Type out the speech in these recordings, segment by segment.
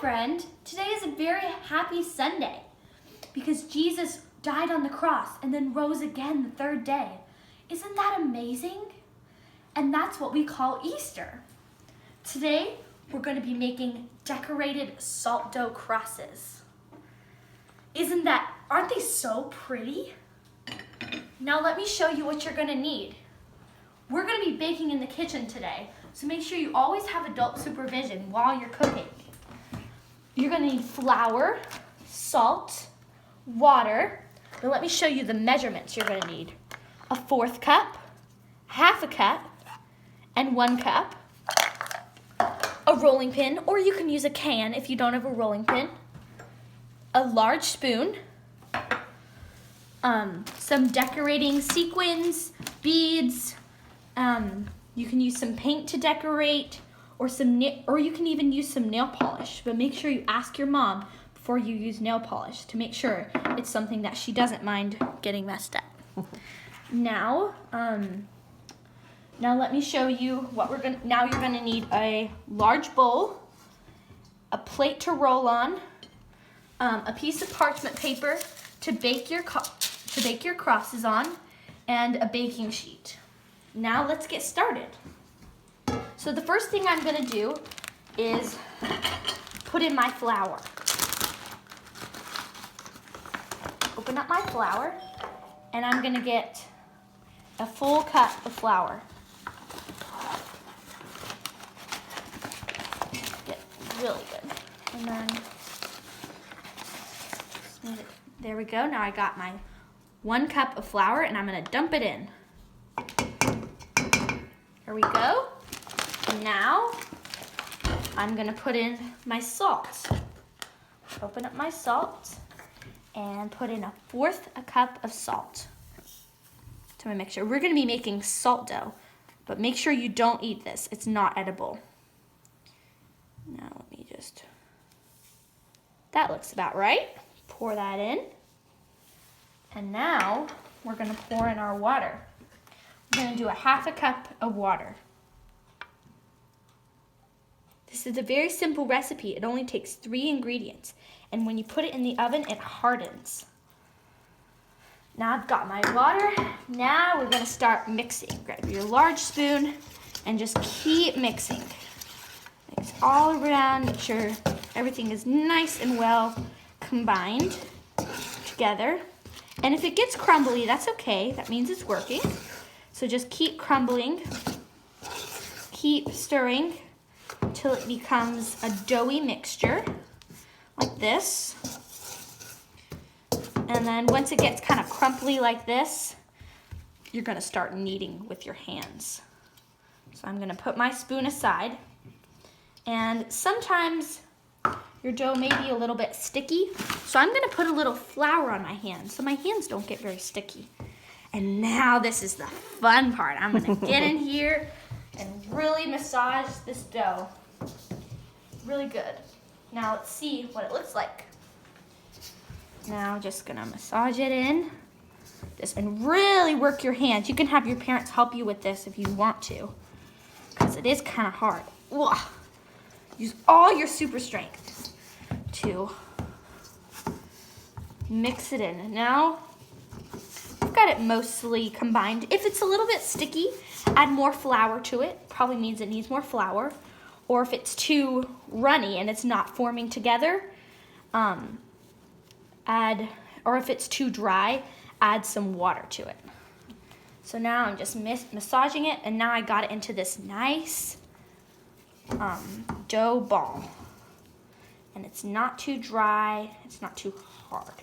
friend. Today is a very happy Sunday because Jesus died on the cross and then rose again the third day. Isn't that amazing? And that's what we call Easter. Today, we're going to be making decorated salt dough crosses. Aren't they so pretty? Now let me show you what you're going to need. We're going to be baking in the kitchen today, so make sure you always have adult supervision while you're cooking. You're going to need flour, salt, water. Now let me show you the measurements you're going to need. A 1/4 cup, 1/2 cup, and 1 cup. A rolling pin, or you can use a can if you don't have a rolling pin. A large spoon. Some decorating sequins, beads. You can use some paint to decorate, or you can even use some nail polish. But make sure you ask your mom before you use nail polish to make sure it's something that she doesn't mind getting messed up. Now let me show you what now you're gonna need a large bowl, a plate to roll on, a piece of parchment paper to bake your crosses on, and a baking sheet. Now let's get started. So the first thing I'm gonna do is put in my flour. Open up my flour, and I'm gonna get a full cup of flour. Get really good. And then, there we go. Now I got my 1 cup of flour, and I'm gonna dump it in. Here we go. And now I'm gonna put in my salt. Open up my salt and put in 1/4 cup of salt to my mixture. We're gonna be making salt dough, but make sure you don't eat this. It's not edible. Now let me that looks about right. Pour that in. And now we're gonna pour in our water. We're gonna do 1/2 cup of water. This is a very simple recipe. It only takes 3 ingredients. And when you put it in the oven, it hardens. Now I've got my water. Now we're gonna start mixing. Grab your large spoon and just keep mixing. Mix all around, make sure everything is nice and well combined together. And if it gets crumbly, that's okay. That means it's working. So just keep crumbling, keep stirring till it becomes a doughy mixture, like this. And then once it gets kind of crumply like this, you're gonna start kneading with your hands. So I'm gonna put my spoon aside. And sometimes your dough may be a little bit sticky, so I'm gonna put a little flour on my hands so my hands don't get very sticky. And now this is the fun part. I'm gonna get in here and really massage this dough. Really good. Now let's see what it looks like. Now just gonna massage it in. And really work your hands. You can have your parents help you with this if you want to, because it is kind of hard. Ugh. Use all your super strength to mix it in. And now I've got it mostly combined. If it's a little bit sticky, add more flour to it. Probably means it needs more flour. Or if it's too runny and it's not forming together, or if it's too dry, add some water to it. So now I'm just massaging it, and now I got it into this nice dough ball. And it's not too dry, it's not too hard.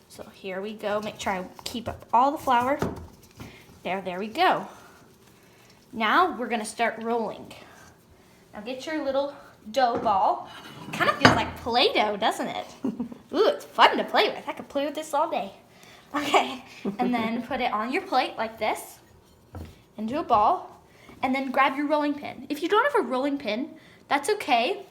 So here we go. Make sure I keep up all the flour. There we go. Now we're gonna start rolling. Now get your little dough ball. It kind of feels like Play-Doh, doesn't it? Ooh, it's fun to play with. I could play with this all day. Okay, and then put it on your plate like this, into a ball, and then grab your rolling pin. If you don't have a rolling pin, that's okay.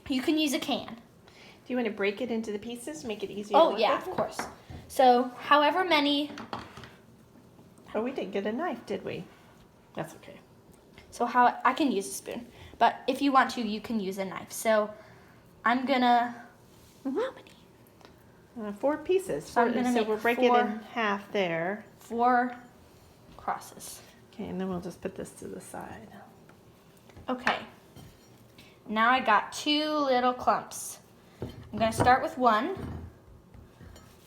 You can use a can. Do you want to break it into the pieces to make it easier to Oh work yeah, with? of course. So however many. Oh, we didn't get a knife, did we? That's okay. So I can use a spoon, but if you want to, you can use a knife. So I'm gonna, how many? 4 pieces. So I'm gonna make we'll break it 4 in half there. 4 crosses. Okay, and then we'll just put this to the side. Okay, now I got 2 little clumps. I'm gonna start with 1.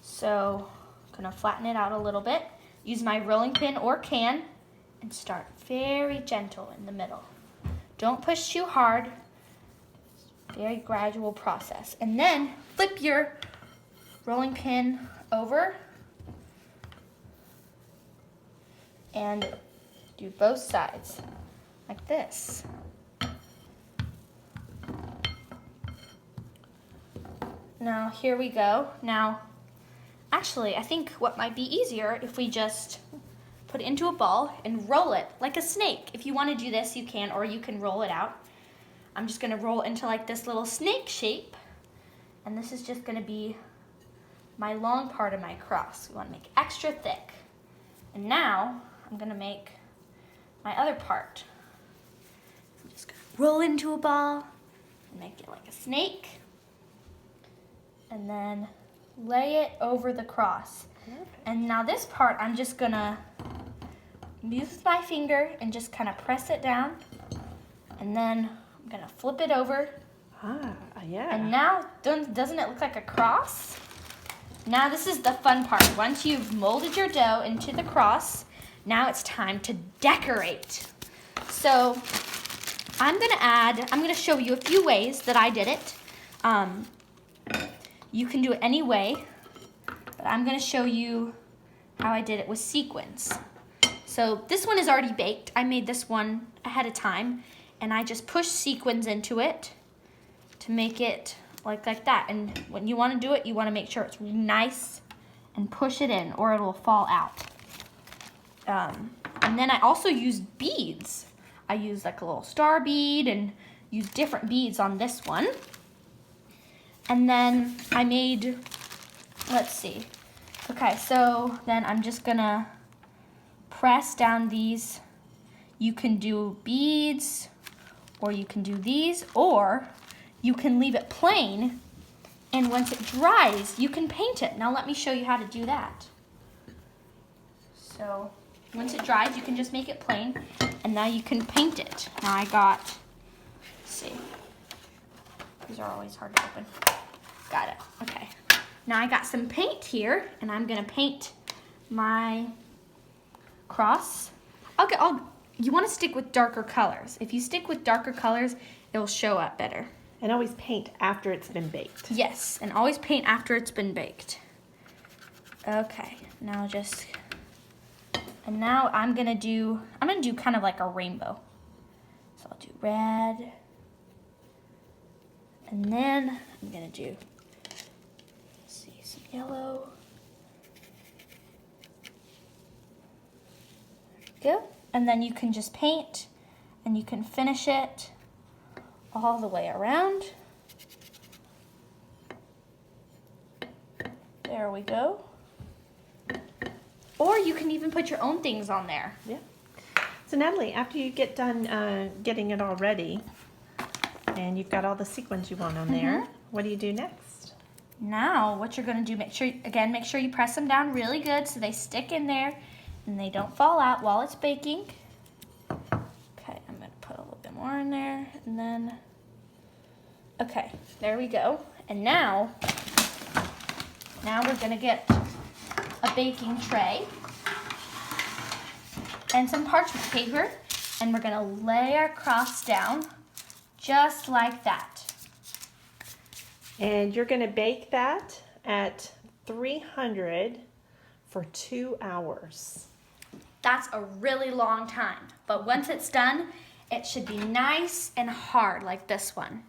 So I'm gonna flatten it out a little bit. Use my rolling pin or can and start very gentle in the middle. Don't push too hard. Very gradual process. And then flip your rolling pin over and do both sides like this. Now here we go. Now, actually, I think what might be easier if we just put it into a ball and roll it like a snake. If you want to do this, you can, or you can roll it out. I'm just going to roll into like this little snake shape, and this is just going to be my long part of my cross. We want to make it extra thick. And now I'm going to make my other part. I'm just going to roll into a ball and make it like a snake, and then lay it over the cross. And now this part, I'm just going to move my finger and just kind of press it down, and then I'm going to flip it over. Yeah. And now, doesn't it look like a cross? Now this is the fun part. Once you've molded your dough into the cross, now it's time to decorate. So I'm gonna show you a few ways that I did it. You can do it any way, but I'm gonna show you how I did it with sequins. So this one is already baked. I made this one ahead of time, and I just pushed sequins into it to make it like that. And when you want to do it, you want to make sure it's nice and push it in, or it will fall out. And then I also used beads. I used like a little star bead and used different beads on this one. And then I made, let's see. Okay, so then I'm just gonna press down these. You can do beads, or you can do these, or you can leave it plain, and once it dries, you can paint it. Now let me show you how to do that. So once it dries, you can just make it plain, and now you can paint it. Now I got, let's see, these are always hard to open. Got it, okay. Now I got some paint here, and I'm gonna paint my cross. Okay, you wanna stick with darker colors. If you stick with darker colors, it'll show up better. And always paint after it's been baked. Yes, and always paint after it's been baked. Okay, now now I'm gonna do kind of like a rainbow. So I'll do red, and then I'm gonna do, let's see, some yellow. There we go. And then you can just paint, and you can finish it all the way around. There we go. Or you can even put your own things on there. Yeah. So Natalie, after you get done getting it all ready, and you've got all the sequins you want on there, what do you do next? Now, what you're gonna do, make sure you press them down really good so they stick in there and they don't fall out while it's baking. Okay, I'm gonna put a little bit more in there, and then, okay, there we go. And now we're gonna get a baking tray and some parchment paper, and we're gonna lay our cross down just like that. And you're gonna bake that at 300 for 2 hours. That's a really long time, but once it's done, it should be nice and hard like this one.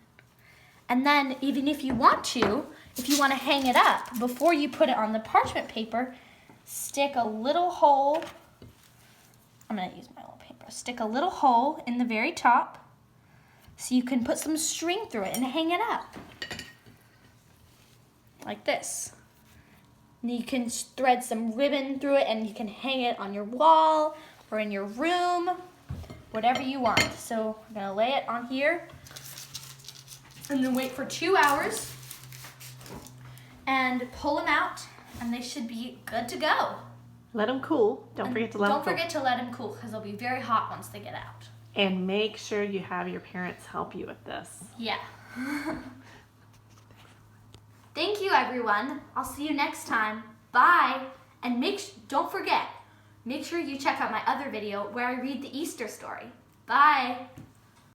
And then even if you want to hang it up, before you put it on the parchment paper, stick a little hole. I'm gonna use my little paintbrush. Stick a little hole in the very top so you can put some string through it and hang it up. Like this. And you can thread some ribbon through it, and you can hang it on your wall or in your room, whatever you want. So I'm gonna lay it on here. and then wait for 2 hours and pull them out, and they should be good to go. Let them cool. Don't And forget to let them don't cool. forget to let them cool because they'll be very hot once they get out. And make sure you have your parents help you with this. Yeah. Thank you, everyone. I'll see you next time. Bye. And don't forget, make sure you check out my other video where I read the Easter story. Bye.